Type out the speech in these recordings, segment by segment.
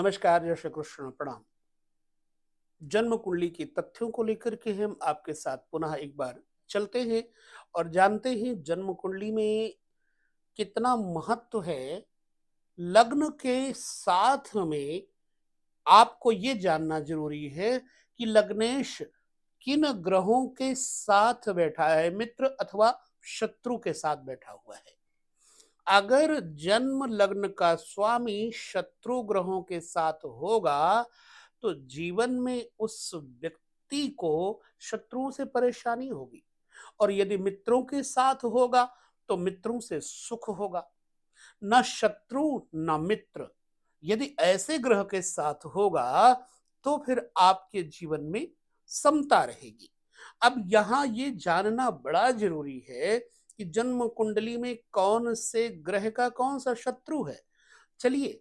नमस्कार, जय श्री कृष्ण, प्रणाम। जन्म कुंडली के तथ्यों को लेकर के हम आपके साथ पुनः एक बार चलते हैं और जानते हैं जन्म कुंडली में कितना महत्व है। लग्न के साथ में आपको ये जानना जरूरी है कि लग्नेश किन ग्रहों के साथ बैठा है, मित्र अथवा शत्रु के साथ बैठा हुआ है। अगर जन्म लग्न का स्वामी शत्रु ग्रहों के साथ होगा तो जीवन में उस व्यक्ति को शत्रुओं से परेशानी होगी, और यदि मित्रों के साथ होगा तो मित्रों से सुख होगा। न शत्रु न मित्र यदि ऐसे ग्रह के साथ होगा तो फिर आपके जीवन में समता रहेगी। अब यहाँ ये जानना बड़ा जरूरी है कि जन्म कुंडली में कौन से ग्रह का कौन सा शत्रु है। चलिए,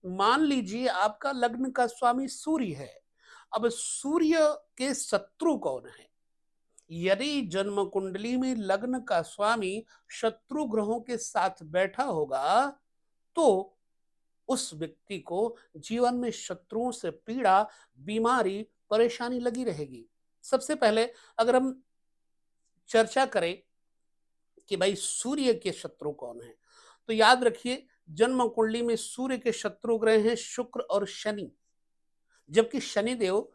मान लीजिए आपका लग्न का स्वामी सूर्य है। अब सूर्य के शत्रु कौन है? यदि जन्म कुंडली में लग्न का स्वामी शत्रु ग्रहों के साथ बैठा होगा तो उस व्यक्ति को जीवन में शत्रुओं से पीड़ा, बीमारी, परेशानी लगी रहेगी। सबसे पहले अगर हम चर्चा करें कि भाई सूर्य के शत्रु कौन है, तो याद रखिए जन्म कुंडली में सूर्य के शत्रु ग्रह हैं शुक्र और शनि। जबकि शनि देव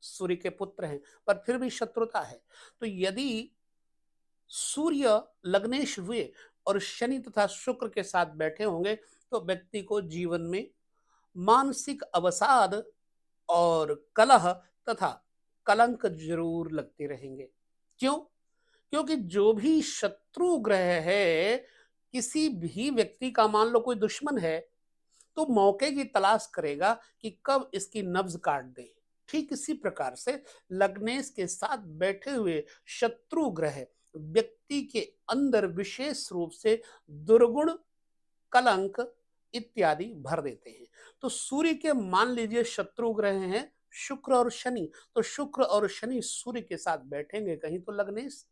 सूर्य के पुत्र हैं, पर फिर भी शत्रुता है। तो यदि सूर्य लग्नेश हुए और शनि तथा शुक्र के साथ बैठे होंगे तो व्यक्ति को जीवन में मानसिक अवसाद और कलह तथा कलंक जरूर लगते रहेंगे। क्यों? क्योंकि जो भी शत्रु ग्रह है, किसी भी व्यक्ति का मान लो कोई दुश्मन है तो मौके की तलाश करेगा कि कब इसकी नब्ज काट दे। ठीक इसी प्रकार से लग्नेश के साथ बैठे हुए शत्रु ग्रह व्यक्ति के अंदर विशेष रूप से दुर्गुण, कलंक इत्यादि भर देते हैं। तो सूर्य के मान लीजिए शत्रु ग्रह हैं शुक्र और शनि, तो शुक्र और शनि सूर्य के साथ बैठेंगे कहीं तो लग्नेश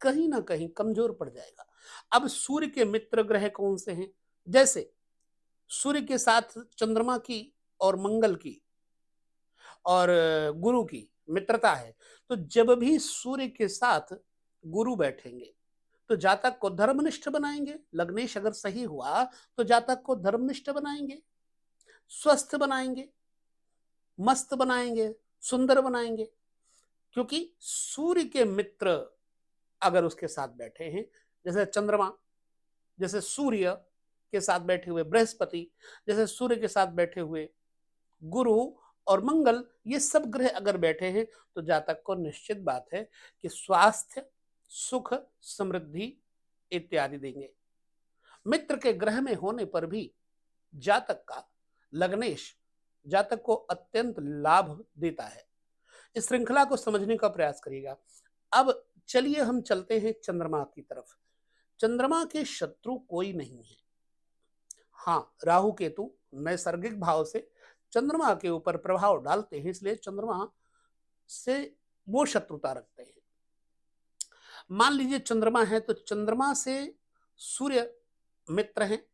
कहीं ना कहीं कमजोर पड़ जाएगा। अब सूर्य के मित्र ग्रह कौन से हैं? जैसे सूर्य के साथ चंद्रमा की और मंगल की और गुरु की मित्रता है। तो जब भी सूर्य के साथ गुरु बैठेंगे तो जातक को धर्मनिष्ठ बनाएंगे। लग्नेश अगर सही हुआ तो जातक को धर्मनिष्ठ बनाएंगे, स्वस्थ बनाएंगे, मस्त बनाएंगे, सुंदर बनाएंगे। क्योंकि सूर्य के मित्र अगर उसके साथ बैठे हैं, जैसे चंद्रमा, जैसे सूर्य के साथ बैठे हुए बृहस्पति, जैसे सूर्य के साथ बैठे हुए गुरु और मंगल, ये सब ग्रह अगर बैठे हैं तो जातक को निश्चित बात है कि स्वास्थ्य, सुख, समृद्धि इत्यादि देंगे। मित्र के ग्रह में होने पर भी जातक का लग्नेश जातक को अत्यंत लाभ देता है। इस श्रृंखला को समझने का प्रयास करिएगा। अब चलिए हम चलते हैं चंद्रमा की तरफ। चंद्रमा के शत्रु कोई नहीं है। हाँ, राहु केतु नैसर्गिक भाव से चंद्रमा के ऊपर प्रभाव डालते हैं, इसलिए चंद्रमा से वो शत्रुता रखते हैं। मान लीजिए चंद्रमा है तो चंद्रमा से सूर्य मित्र हैं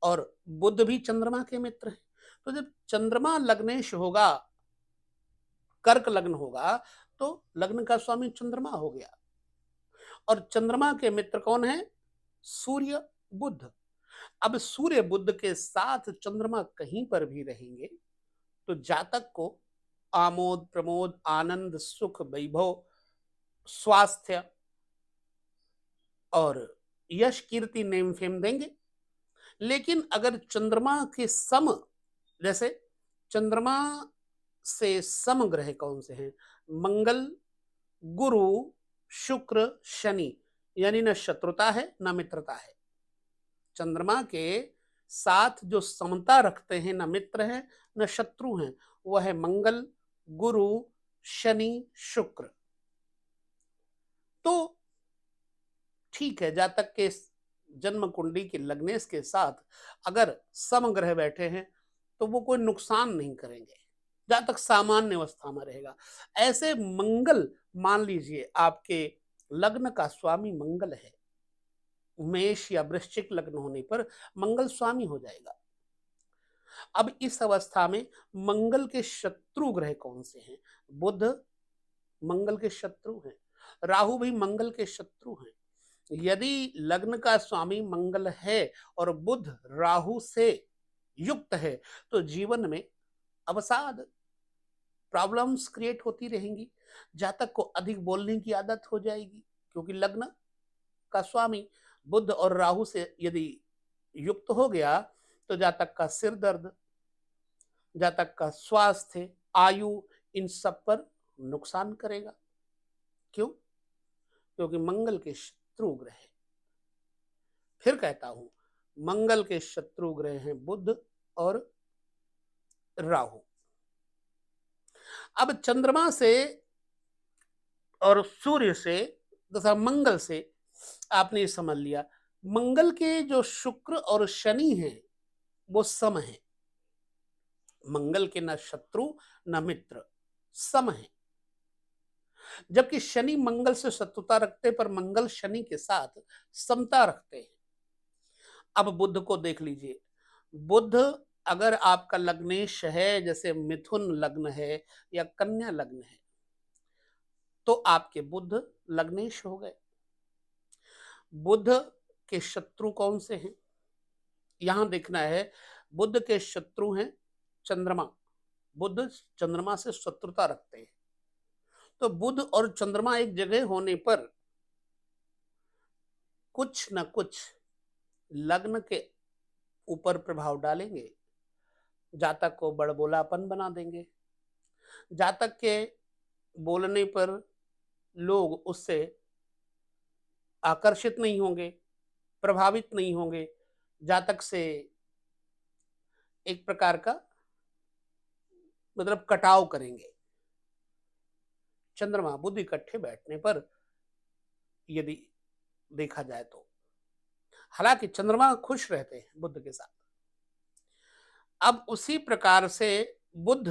और बुध भी चंद्रमा के मित्र हैं। तो जब चंद्रमा लग्नेश होगा, कर्क लग्न होगा, तो लग्न का स्वामी चंद्रमा हो गया। और चंद्रमा के मित्र कौन है? सूर्य, बुध। अब सूर्य बुध के साथ चंद्रमा कहीं पर भी रहेंगे तो जातक को आमोद, प्रमोद, आनंद, सुख, वैभव, स्वास्थ्य और यश, कीर्ति, नेम फेम देंगे। लेकिन अगर चंद्रमा के सम, जैसे चंद्रमा से सम ग्रह कौन से हैं? मंगल, गुरु, शुक्र, शनि, यानी न शत्रुता है न मित्रता है। चंद्रमा के साथ जो समता रखते हैं, न मित्र हैं न शत्रु हैं, वह है मंगल, गुरु, शनि, शुक्र। तो ठीक है, जातक के जन्म कुंडली के लग्नेश के साथ अगर समग्रह बैठे हैं तो वो कोई नुकसान नहीं करेंगे, जातक सामान्य अवस्था में रहेगा। ऐसे मंगल, मान लीजिए आपके लग्न का स्वामी मंगल है, मेष या वृश्चिक लग्न होने पर मंगल स्वामी हो जाएगा। अब इस अवस्था में मंगल के शत्रु ग्रह कौन से हैं? बुध मंगल के शत्रु हैं, राहु भी मंगल के शत्रु हैं। यदि लग्न का स्वामी मंगल है और बुध राहु से युक्त है, तो जीवन में अवसाद, प्रॉब्लम्स क्रिएट होती रहेंगी। जातक को अधिक बोलने की आदत हो जाएगी, क्योंकि लग्न का स्वामी बुध और राहु से यदि युक्त हो गया, तो जातक का सिर दर्द, जातक का स्वास्थ्य, आयु, इन सब पर नुकसान करेगा। क्यों? क्योंकि मंगल के शत्रु ग्रह है। फिर कहता हूं, मंगल के शत्रु ग्रह हैं बुध और राहु। अब चंद्रमा से और सूर्य से तथा मंगल से आपने ये समझ लिया, मंगल के जो शुक्र और शनि हैं वो सम है। मंगल के न शत्रु न मित्र, सम है। जबकि शनि मंगल से शत्रुता रखते पर मंगल शनि के साथ समता रखते हैं। अब बुध को देख लीजिए, बुध अगर आपका लग्नेश है, जैसे मिथुन लग्न है या कन्या लग्न है, तो आपके बुध लग्नेश हो गए। बुध के शत्रु कौन से हैं? यहां देखना है, बुध के शत्रु हैं चंद्रमा। बुध चंद्रमा से शत्रुता रखते हैं, तो बुध और चंद्रमा एक जगह होने पर कुछ न कुछ लग्न के ऊपर प्रभाव डालेंगे। जातक को बड़बोलापन बना देंगे। जातक के बोलने पर लोग उससे आकर्षित नहीं होंगे, प्रभावित नहीं होंगे। जातक से एक प्रकार का मतलब कटाव करेंगे। चंद्रमा बुध इकट्ठे बैठने पर यदि देखा जाए तो, हालांकि चंद्रमा खुश रहते हैं बुध के साथ। अब उसी प्रकार से बुध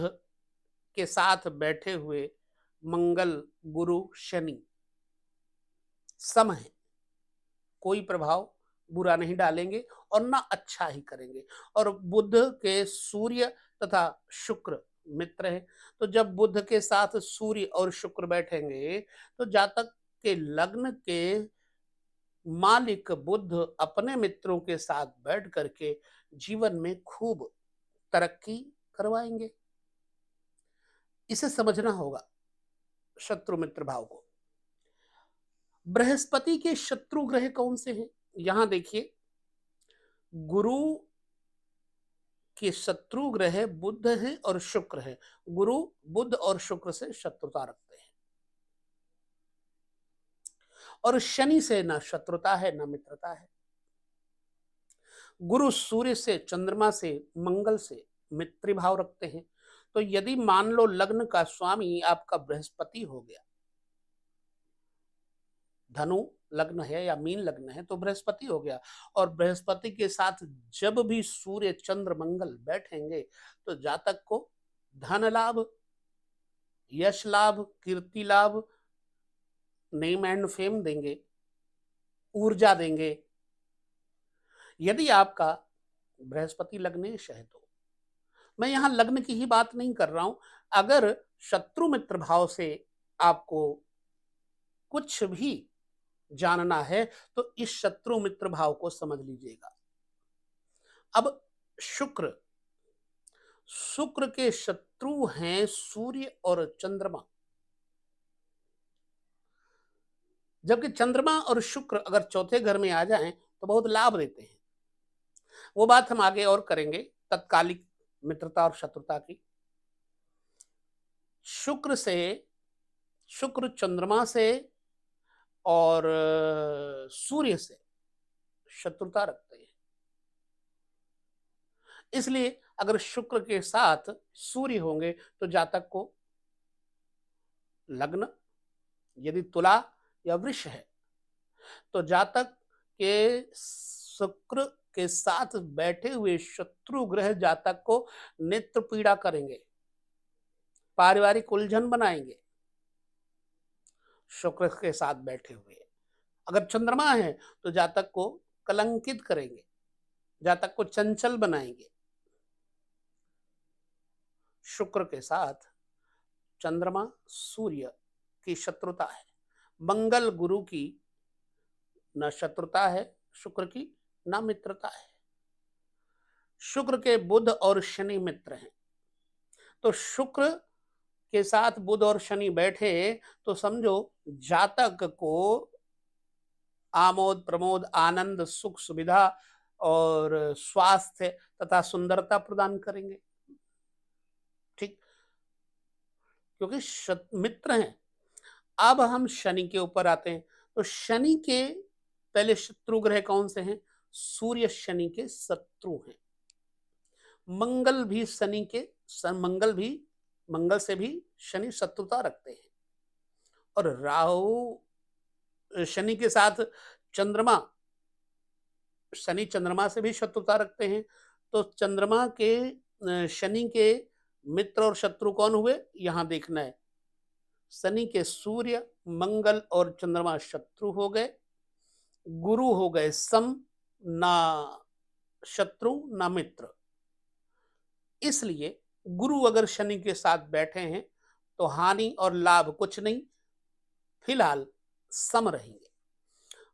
के साथ बैठे हुए मंगल, गुरु, शनि सम है, कोई प्रभाव बुरा नहीं डालेंगे और ना अच्छा ही करेंगे। और बुध के सूर्य तथा शुक्र मित्र है, तो जब बुध के साथ सूर्य और शुक्र बैठेंगे, तो जातक के लग्न के मालिक बुध अपने मित्रों के साथ बैठ करके जीवन में खूब तरक्की करवाएंगे। इसे समझना होगा शत्रु मित्र भाव को। बृहस्पति के शत्रु ग्रह कौन से हैं? यहां देखिए, गुरु के शत्रु ग्रह बुध है और शुक्र है। गुरु बुध और शुक्र से शत्रुता रखते हैं, और शनि से ना शत्रुता है ना मित्रता है। गुरु सूर्य से, चंद्रमा से, मंगल से मित्र भाव रखते हैं। तो यदि मान लो लग्न का स्वामी आपका बृहस्पति हो गया, धनु लग्न है या मीन लग्न है तो बृहस्पति हो गया, और बृहस्पति के साथ जब भी सूर्य, चंद्र, मंगल बैठेंगे, तो जातक को धन लाभ, यश लाभ, कीर्ति लाभ, नेम एंड फेम देंगे, ऊर्जा देंगे। यदि आपका बृहस्पति लग्नेश है तो, मैं यहां लग्न की ही बात नहीं कर रहा हूं, अगर शत्रु मित्र भाव से आपको कुछ भी जानना है तो इस शत्रु मित्र भाव को समझ लीजिएगा। अब शुक्र, शुक्र के शत्रु हैं सूर्य और चंद्रमा। जबकि चंद्रमा और शुक्र अगर चौथे घर में आ जाएं तो बहुत लाभ देते हैं। वो बात हम आगे और करेंगे, तत्कालिक मित्रता और शत्रुता की। शुक्र से, शुक्र चंद्रमा से और सूर्य से शत्रुता रखते हैं। इसलिए अगर शुक्र के साथ सूर्य होंगे तो जातक को लग्न यदि तुला या वृष है, तो जातक के शुक्र के साथ बैठे हुए शत्रु ग्रह जातक को नेत्र पीड़ा करेंगे, पारिवारिक उलझन बनाएंगे। शुक्र के साथ बैठे हुए, अगर चंद्रमा है तो जातक को कलंकित करेंगे, जातक को चंचल बनाएंगे। शुक्र के साथ चंद्रमा सूर्य की शत्रुता है, मंगल गुरु की न शत्रुता है शुक्र की, न मित्रता है। शुक्र के बुध और शनि मित्र हैं, तो शुक्र के साथ बुध और शनि बैठे तो समझो जातक को आमोद प्रमोद आनंद सुख सुविधा और स्वास्थ्य तथा सुंदरता प्रदान करेंगे। ठीक, क्योंकि मित्र हैं। अब हम शनि के ऊपर आते हैं, तो शनि के पहले शत्रु ग्रह कौन से हैं? सूर्य शनि के शत्रु हैं। मंगल भी शनि के मंगल से भी शनि शत्रुता रखते हैं। और राहु शनि के साथ चंद्रमा, शनि चंद्रमा से भी शत्रुता रखते हैं। तो चंद्रमा के शनि के मित्र और शत्रु कौन हुए, यहां देखना है। शनि के सूर्य, मंगल और चंद्रमा शत्रु हो गए, गुरु हो गए सम, ना शत्रु ना मित्र। इसलिए गुरु अगर शनि के साथ बैठे हैं तो हानि और लाभ कुछ नहीं, फिलहाल सम रहेंगे।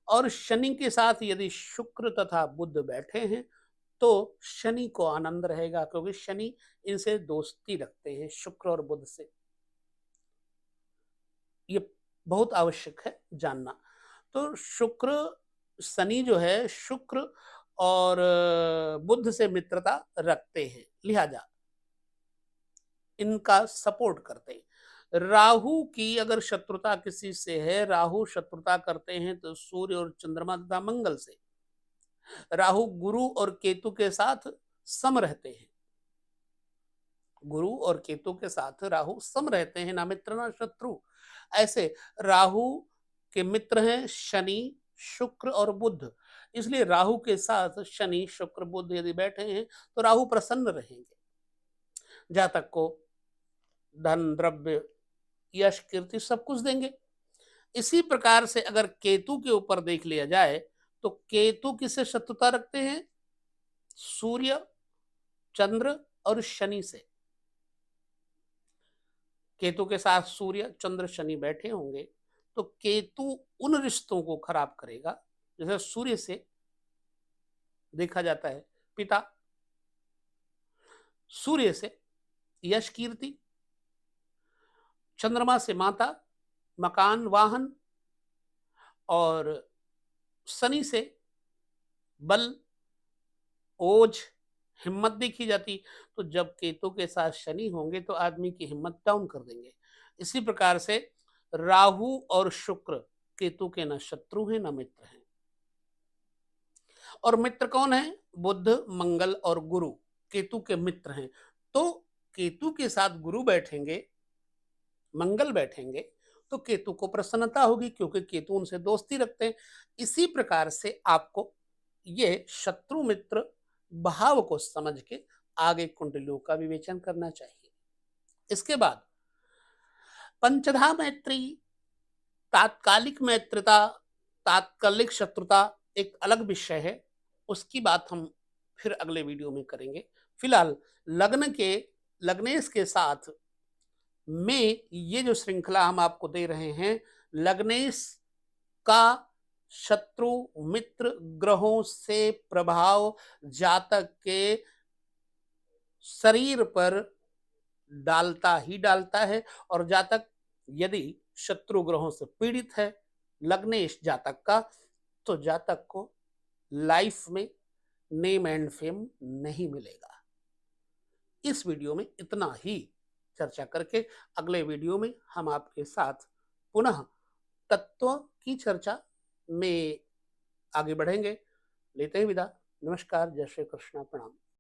और शनि के साथ यदि शुक्र तथा बुध बैठे हैं तो शनि को आनंद रहेगा, क्योंकि शनि इनसे दोस्ती रखते हैं, शुक्र और बुध से। ये बहुत आवश्यक है जानना। तो शुक्र शनि जो है शुक्र और बुध से मित्रता रखते हैं, लिहाजा इनका सपोर्ट करते हैं। राहु की अगर शत्रुता किसी से है, राहु शत्रुता करते हैं तो सूर्य और चंद्रमा तथा मंगल से। राहु गुरु और केतु के साथ सम रहते हैं, गुरु और केतु के साथ राहु सम रहते हैं, ना मित्र ना शत्रु। ऐसे राहु के मित्र हैं शनि, शुक्र और बुध। इसलिए राहु के साथ शनि शुक्र बुध यदि बैठे हैं तो राहु प्रसन्न रहेंगे, जातक को धन द्रव्य यश कीर्ति सब कुछ देंगे। इसी प्रकार से अगर केतु के ऊपर देख लिया जाए तो केतु किससे शत्रुता रखते हैं? सूर्य, चंद्र और शनि से। केतु के साथ सूर्य चंद्र शनि बैठे होंगे तो केतु उन रिश्तों को खराब करेगा, जैसे सूर्य से देखा जाता है पिता, सूर्य से यश कीर्ति, चंद्रमा से माता, मकान वाहन, और शनि से बल, ओज, हिम्मत देखी जाती। तो जब केतु के साथ शनि होंगे तो आदमी की हिम्मत डाउन कर देंगे। इसी प्रकार से राहु और शुक्र केतु के न शत्रु हैं न मित्र हैं। और मित्र कौन है? बुध, मंगल और गुरु केतु के मित्र हैं। तो केतु के साथ गुरु बैठेंगे, मंगल बैठेंगे तो केतु को प्रसन्नता होगी, क्योंकि केतु उनसे दोस्ती रखते हैं। इसी प्रकार से आपको ये शत्रु मित्र भाव को समझ के आगे कुंडलियों का विवेचन करना चाहिए। इसके बाद पंचधा मैत्री, तात्कालिक मैत्रिता, तात्कालिक शत्रुता एक अलग विषय है, उसकी बात हम फिर अगले वीडियो में करेंगे। फिलहाल लग्नेश के साथ में ये जो श्रृंखला हम आपको दे रहे हैं, लग्नेश का शत्रु मित्र ग्रहों से प्रभाव जातक के शरीर पर डालता ही डालता है। और जातक यदि शत्रु ग्रहों से पीड़ित है लग्नेश जातक का, तो जातक को लाइफ में नेम एंड फेम नहीं मिलेगा। इस वीडियो में इतना ही चर्चा करके अगले वीडियो में हम आपके साथ पुनः तत्व की चर्चा में आगे बढ़ेंगे। लेते हैं विदा। नमस्कार, जय श्री कृष्ण, प्रणाम।